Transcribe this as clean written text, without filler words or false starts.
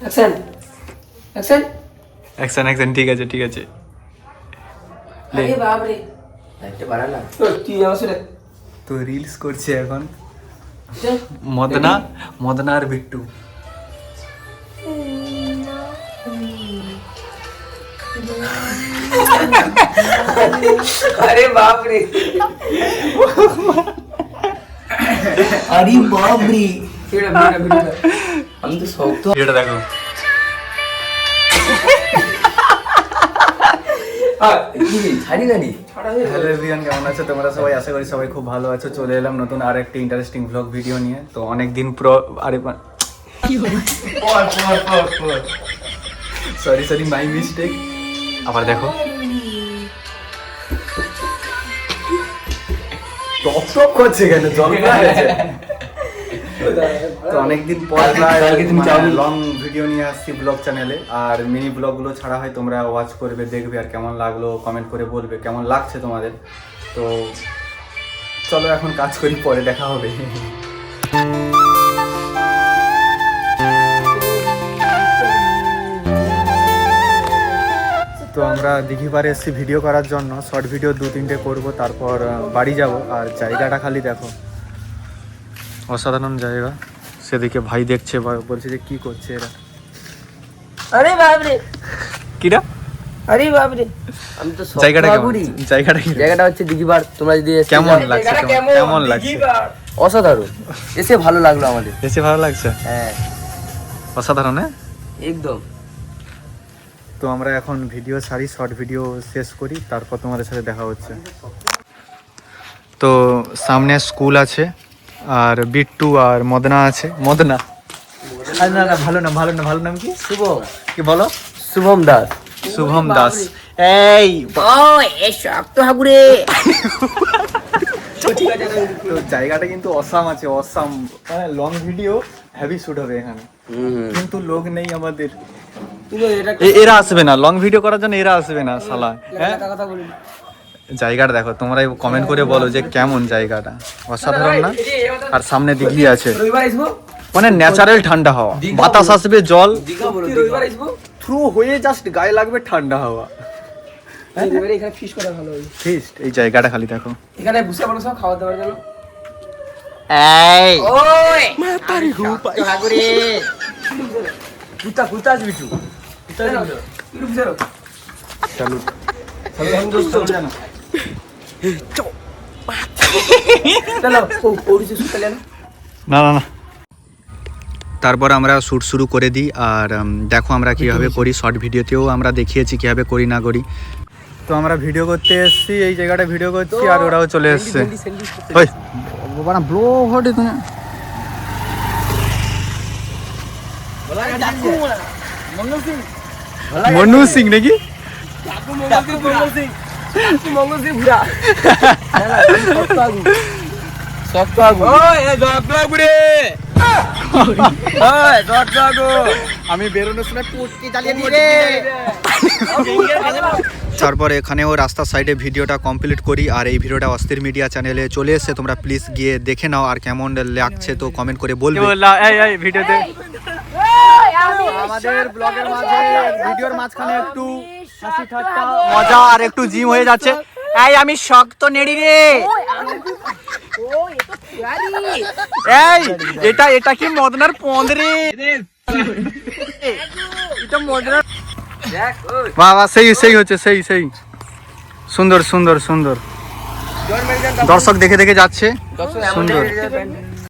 Action action action action ঠিক আছে ঠিক আছে আরে বাপ রে একটা বাড়া না তো কি আসলে তো রিলস করছে এখন মদনা আর বিট্টু अरे बाप रे अरे बाप रे हम तो शौक तो এটা দেখো ছাড়ি গানি হ্যালো এভরিওয়ান, কেমন আছো তোমরা সবাই? আশা করি সবাই খুব ভালো আছো। চলে এলাম নতুন আর একটা ইন্টারেস্টিং ব্লগ ভিডিও নিয়ে। তো অনেকদিন সরি মাই মিস্টেক। আবার দেখো টপ টপ করছে কেন, জল খাচ্ছে। তো অনেকদিন পর লং ভিডিও নিয়ে আসছি ব্লগ চ্যানেলে। আর মিনি ব্লগগুলো ছাড়া হয়, তোমরা ওয়াচ করবে, দেখবে, আর কেমন লাগলো কমেন্ট করে বলবে কেমন লাগছে তোমাদের। তো চলো এখন কাজ করি, পরে দেখা হবে। তো আমরা দিঘিপাড়ে এসেছি ভিডিও করার জন্য, শর্ট ভিডিও 2-3টে করব, তারপর বাড়ি যাব। আর জায়গাটা খালি দেখো, অসাধারণ জায়গা। সেদিকে ভাই দেখছে, বলছে যে কি করছে এরা। अरे बाप रे কিরা अरे बाप रे আমি তো জায়গাটা হচ্ছে দিঘিপাড়। তোমরা যদি কেমন লাগছে, কেমন লাগছে? অসাধারণ, এসে ভালো লাগলো আমাদের। এসে ভালো লাগছে, হ্যাঁ অসাধারণ। হ্যাঁ একদম। তো আমরা এখন ভিডিও সারি, শর্ট ভিডিও শেষ করি, তারপর তোমাদের সাথে দেখা হচ্ছে। তো সামনে স্কুল আছে, আর বিট্টু আর মদনা আছে। মদনা না না ভালো নাম কি? শুভম। কি বলো? শুভম দাস। শুভম দাস। এই শক্ত হাগুরে। তো জায়গাটা কিন্তু অসাম আছে, awesome. Long video heavy shoot হবে এখানে, কিন্তু লোক নেই আমাদের। এরা আসবে না লং ভিডিও করার জন্য, এরা আসবে না শালা। হ্যাঁ জায়গাটা দেখো, তোমরাই কমেন্ট করে বলো যে কেমন জায়গাটা, অসাধারণ না? আর সামনে দিঘি আছে, মানে ন্যাচারাল ঠান্ডা হাওয়া, বাতাস আসবে, জল থ্রু হয়ে জাস্ট গায়ে লাগবে ঠান্ডা হাওয়া। এখানে ফিশ করা ভালো হবে। ফিস্ট এই জায়গাটা খালি দেখো, এখানে বসে বলো সব খাওয়া দাওয়ার জন্য। এই ওই মাতারি হুপাই হাগুরে কুতা আছে বিটু। চলো हम दोस्त हो जाना चलो और से सुता लेना না না না। তারপর আমরা শ্যুট শুরু করে দিই। আর দেখো আমরা কীভাবে করি, শর্ট ভিডিওতেও আমরা দেখিয়েছি কীভাবে করি না করি। তো আমরা ভিডিও করতে এসেছি, এই জায়গাটা ভিডিও করছি, আর ওরাও চলে এসছে। ওই বাবা ব্লো হটে তুমি মনু সিং নাকি? আমি বেরোনোর সময় পুটকি জ্বালিয়ে দিয়ে। তারপর এখানেও রাস্তার সাইডে ভিডিওটা কমপ্লিট করি। আর এই ভিডিওটা অস্থির মিডিয়া চ্যানেলে চলে এসেছে, তোমরা প্লিজ গিয়ে দেখে নাও। আর কেমন লাগছে তো কমেন্ট করে বলবে। এই ভিডিওতে আমাদের ব্লগের মাঝে, ভিডিওর মাঝখানে একটু হাসি ঠাট্টা মজা আর একটু জিম হয়ে যাচ্ছে। এই আমি শক্ত নেড়ি রে। এই এটা কি মদনার পন্দ রে? এটা মদনার। বাবা সেই হচ্ছে, সেই সুন্দর। দর্শক দেখে যাচ্ছে, সুন্দর।